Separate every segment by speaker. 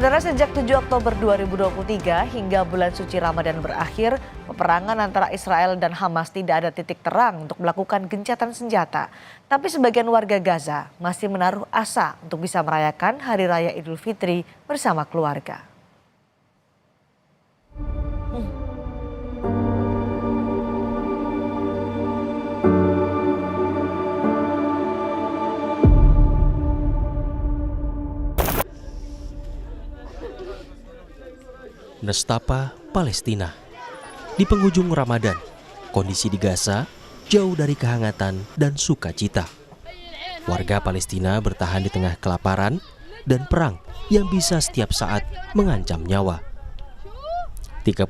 Speaker 1: Saudara, sejak 7 Oktober 2023 hingga bulan suci Ramadan berakhir, peperangan antara Israel dan Hamas tidak ada titik terang untuk melakukan gencatan senjata. Tapi sebagian warga Gaza masih menaruh asa untuk bisa merayakan Hari Raya Idul Fitri bersama keluarga.
Speaker 2: Nestapa, Palestina. Di penghujung Ramadan, kondisi di Gaza jauh dari kehangatan dan sukacita. Warga Palestina bertahan di tengah kelaparan dan perang yang bisa setiap saat mengancam nyawa. 33.000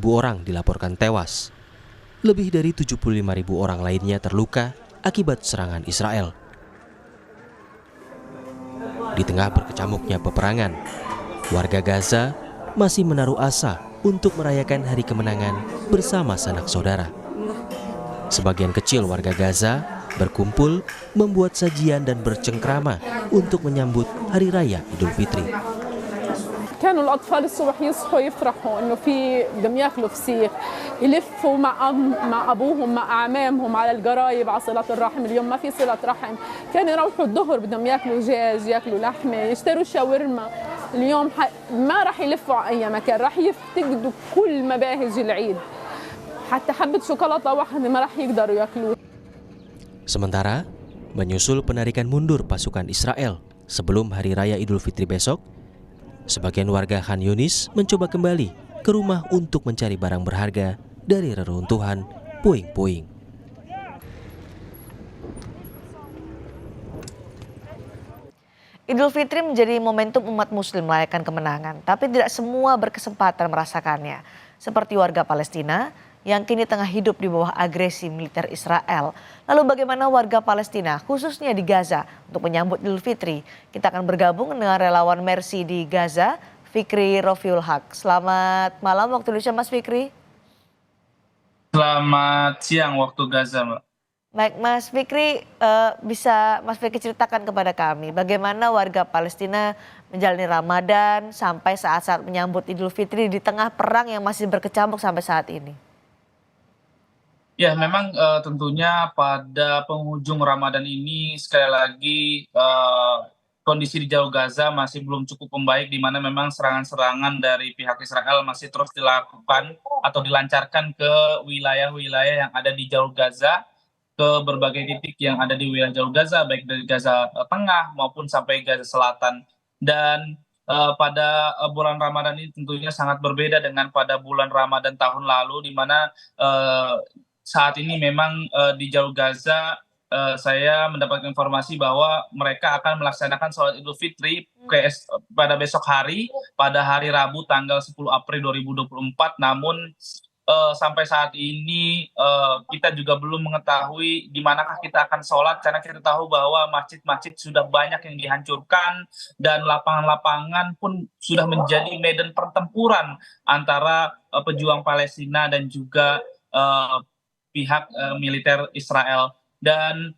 Speaker 2: orang dilaporkan tewas. Lebih dari 75.000 orang lainnya terluka akibat serangan Israel. Di tengah berkecamuknya peperangan, warga Gaza masih menaruh asa untuk merayakan hari kemenangan bersama sanak saudara. Sebagian kecil warga Gaza berkumpul, membuat sajian dan bercengkrama untuk menyambut Hari Raya Idul Fitri.
Speaker 3: كانوا الأطفال الصبح يصحوا يفرحوا إنه في بدهم ياكلوا فسيخ، يلفوا مع أبوهم مع أعمامهم على القرايب على صلة الرحم. اليوم ما في صلة رحم، كانوا يروحوا الظهر بدهم ياكلوا دجاج، ياكلوا لحمة، يشتروا شاورما. اليوم ما راح يلفوا على أي مكان، راح يفتقدوا كل مباهج العيد، حتى حبة شوكولاتة واحدة ما راح يقدروا ياكلوها.
Speaker 2: Sementara, menyusul penarikan mundur pasukan Israel sebelum Hari Raya Idul Fitri besok, sebagian warga Khan Yunis mencoba kembali ke rumah untuk mencari barang berharga dari reruntuhan puing-puing.
Speaker 1: Idul Fitri menjadi momentum umat muslim merayakan kemenangan, tapi tidak semua berkesempatan merasakannya. Seperti warga Palestina yang kini tengah hidup di bawah agresi militer Israel. Lalu bagaimana warga Palestina, khususnya di Gaza, untuk menyambut Idul Fitri? Kita akan bergabung dengan relawan Mercy di Gaza, Fikri Rofiul Haq. Selamat malam waktu Indonesia, Mas Fikri.
Speaker 4: Selamat siang waktu Gaza, Mbak.
Speaker 1: Baik, Mas Fikri, bisa Mas Fikri ceritakan kepada kami bagaimana warga Palestina menjalani Ramadan sampai saat-saat menyambut Idul Fitri di tengah perang yang masih berkecamuk sampai saat ini?
Speaker 4: Ya, memang tentunya pada penghujung Ramadan ini sekali lagi kondisi di Jalur Gaza masih belum cukup membaik, di mana memang serangan-serangan dari pihak Israel masih terus dilakukan atau dilancarkan ke wilayah-wilayah yang ada di Jalur Gaza, ke berbagai titik yang ada di wilayah Jalur Gaza, baik dari Gaza Tengah maupun sampai Gaza Selatan. Dan pada bulan Ramadan ini tentunya sangat berbeda dengan pada bulan Ramadan tahun lalu, di mana saat ini memang di Jalur Gaza saya mendapatkan informasi bahwa mereka akan melaksanakan sholat Idul Fitri pada besok hari, pada hari Rabu tanggal 10 April 2024. Namun sampai saat ini kita juga belum mengetahui di manakah kita akan sholat, karena kita tahu bahwa masjid-masjid sudah banyak yang dihancurkan dan lapangan-lapangan pun sudah menjadi medan pertempuran antara pejuang Palestina dan juga pihak militer Israel. Dan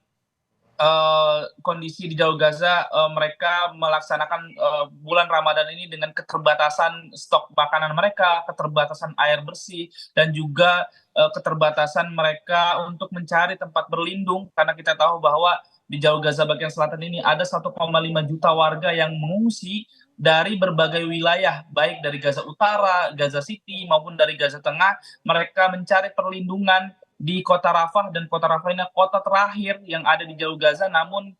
Speaker 4: kondisi di Jalur Gaza, mereka melaksanakan bulan Ramadan ini dengan keterbatasan stok makanan mereka, keterbatasan air bersih, dan juga keterbatasan mereka untuk mencari tempat berlindung, karena kita tahu bahwa di Jalur Gaza bagian selatan ini ada 1,5 juta warga yang mengungsi dari berbagai wilayah, baik dari Gaza Utara, Gaza City, maupun dari Gaza Tengah. Mereka mencari perlindungan di kota Rafah, dan kota Rafah ini kota terakhir yang ada di Jalur Gaza. Namun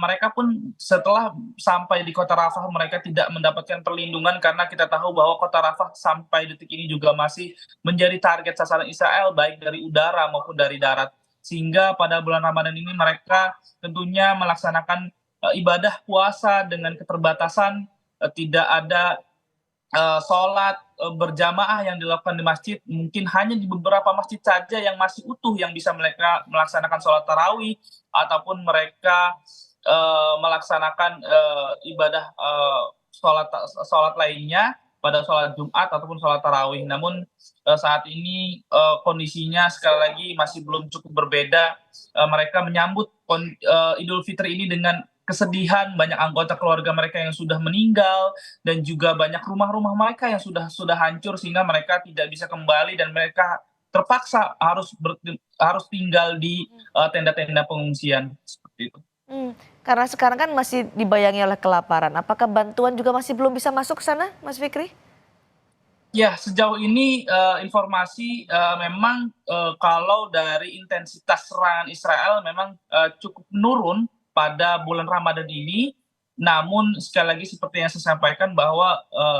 Speaker 4: mereka pun setelah sampai di kota Rafah, mereka tidak mendapatkan perlindungan, karena kita tahu bahwa kota Rafah sampai detik ini juga masih menjadi target sasaran Israel, baik dari udara maupun dari darat. Sehingga pada bulan Ramadan ini mereka tentunya melaksanakan ibadah puasa dengan keterbatasan, tidak ada sholat berjamaah yang dilakukan di masjid. Mungkin hanya di beberapa masjid saja yang masih utuh yang bisa mereka melaksanakan sholat tarawih, ataupun mereka melaksanakan ibadah sholat lainnya pada sholat Jumat ataupun sholat tarawih. Namun saat ini kondisinya sekali lagi masih belum cukup berbeda. Mereka menyambut Idul Fitri ini dengan kesedihan, banyak anggota keluarga mereka yang sudah meninggal, dan juga banyak rumah-rumah mereka yang sudah hancur sehingga mereka tidak bisa kembali dan mereka terpaksa harus tinggal di tenda-tenda pengungsian seperti itu.
Speaker 1: Karena sekarang kan masih dibayangi oleh kelaparan. Apakah bantuan juga masih belum bisa masuk ke sana, Mas Fikri?
Speaker 4: Ya, sejauh ini informasi memang kalau dari intensitas serangan Israel memang cukup menurun pada bulan Ramadan ini. Namun sekali lagi seperti yang saya sampaikan bahwa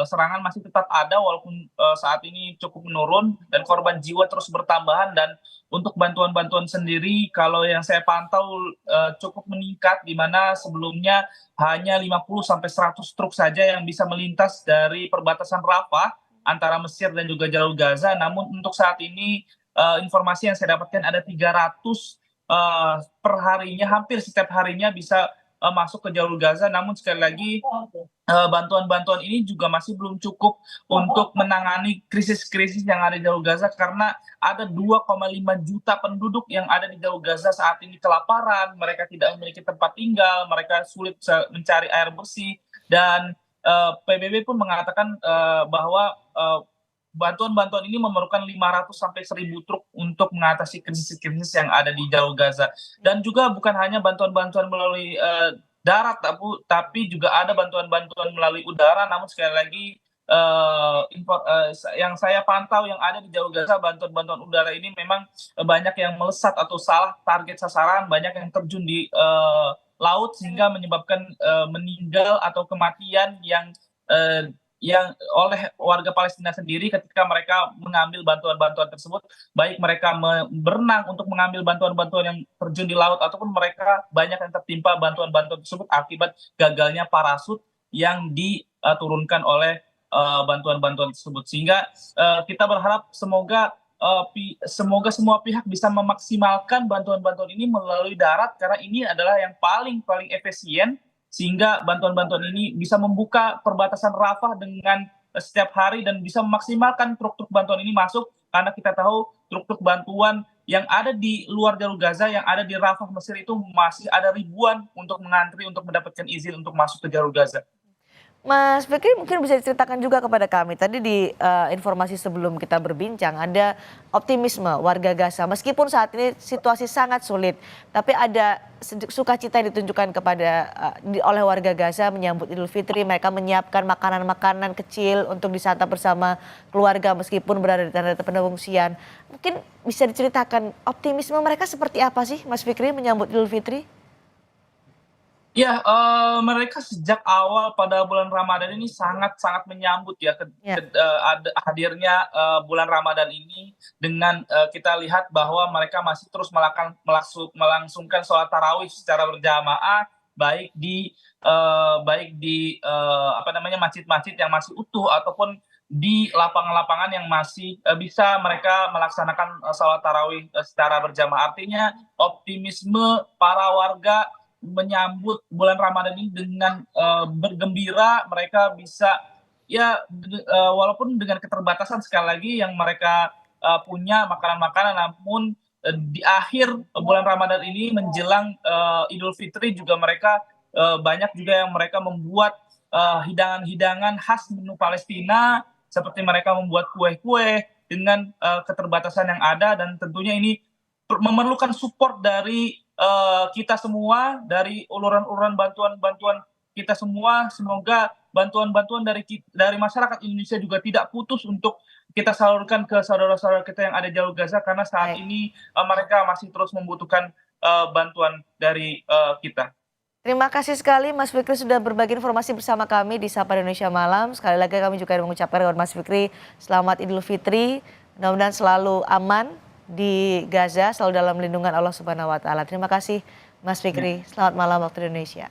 Speaker 4: serangan masih tetap ada walaupun saat ini cukup menurun dan korban jiwa terus bertambahan, dan untuk bantuan-bantuan sendiri kalau yang saya pantau cukup meningkat, di mana sebelumnya hanya 50 sampai 100 truk saja yang bisa melintas dari perbatasan Rafah antara Mesir dan juga Jalur Gaza. Namun untuk saat ini informasi yang saya dapatkan ada 300 per harinya, hampir setiap harinya bisa masuk ke Jalur Gaza. Namun sekali lagi bantuan-bantuan ini juga masih belum cukup untuk menangani krisis-krisis yang ada di Jalur Gaza, karena ada 2,5 juta penduduk yang ada di Jalur Gaza saat ini kelaparan, mereka tidak memiliki tempat tinggal, mereka sulit mencari air bersih, dan PBB pun mengatakan bahwa bantuan-bantuan ini memerlukan 500 sampai 1.000 truk untuk mengatasi krisis-krisis yang ada di Jalur Gaza. Dan juga bukan hanya bantuan-bantuan melalui darat, tapi juga ada bantuan-bantuan melalui udara. Namun sekali lagi yang saya pantau yang ada di Jalur Gaza, bantuan-bantuan udara ini memang banyak yang melesat atau salah target sasaran, banyak yang terjun di laut sehingga menyebabkan meninggal atau kematian yang oleh warga Palestina sendiri ketika mereka mengambil bantuan-bantuan tersebut, baik mereka berenang untuk mengambil bantuan-bantuan yang terjun di laut, ataupun mereka banyak yang tertimpa bantuan-bantuan tersebut akibat gagalnya parasut yang diturunkan oleh bantuan-bantuan tersebut. Sehingga kita berharap semoga semua pihak bisa memaksimalkan bantuan-bantuan ini melalui darat, karena ini adalah yang paling efisien, sehingga bantuan-bantuan ini bisa membuka perbatasan Rafah dengan setiap hari dan bisa memaksimalkan truk-truk bantuan ini masuk, karena kita tahu truk-truk bantuan yang ada di luar Jalur Gaza, yang ada di Rafah Mesir itu masih ada ribuan untuk mengantri untuk mendapatkan izin untuk masuk ke Jalur Gaza.
Speaker 1: Mas Fikri mungkin bisa diceritakan juga kepada kami, tadi di informasi sebelum kita berbincang ada optimisme warga Gaza meskipun saat ini situasi sangat sulit, tapi ada sukacita yang ditunjukkan oleh warga Gaza menyambut Idul Fitri. Mereka menyiapkan makanan-makanan kecil untuk disantap bersama keluarga meskipun berada di tenda pengungsian. Mungkin bisa diceritakan optimisme mereka seperti apa sih, Mas Fikri, menyambut Idul Fitri?
Speaker 4: Ya, mereka sejak awal pada bulan Ramadan ini sangat-sangat menyambut ya hadirnya bulan Ramadan ini, dengan kita lihat bahwa mereka masih terus melangsungkan sholat tarawih secara berjamaah, baik di masjid-masjid yang masih utuh ataupun di lapangan-lapangan yang masih bisa mereka melaksanakan sholat tarawih secara berjamaah. Artinya optimisme para warga menyambut bulan Ramadan ini dengan bergembira. Mereka bisa walaupun dengan keterbatasan sekali lagi yang mereka punya makanan-makanan, namun di akhir bulan Ramadan ini menjelang Idul Fitri juga mereka banyak juga yang mereka membuat hidangan-hidangan khas menu Palestina, seperti mereka membuat kue-kue dengan keterbatasan yang ada, dan tentunya ini memerlukan support dari kita semua, dari uluran-uluran bantuan kita semua. Semoga bantuan-bantuan dari masyarakat Indonesia juga tidak putus untuk kita salurkan ke saudara-saudara kita yang ada di Jalur Gaza, karena saat ini mereka masih terus membutuhkan bantuan dari kita.
Speaker 1: Terima kasih sekali Mas Fikri sudah berbagi informasi bersama kami di Sapa Indonesia Malam. Sekali lagi kami juga mengucapkan kepada Mas Fikri selamat Idul Fitri. Mudah-mudahan selalu aman di Gaza, selalu dalam lindungan Allah Subhanahu wa taala. Terima kasih Mas Fikri. Selamat malam waktu Indonesia.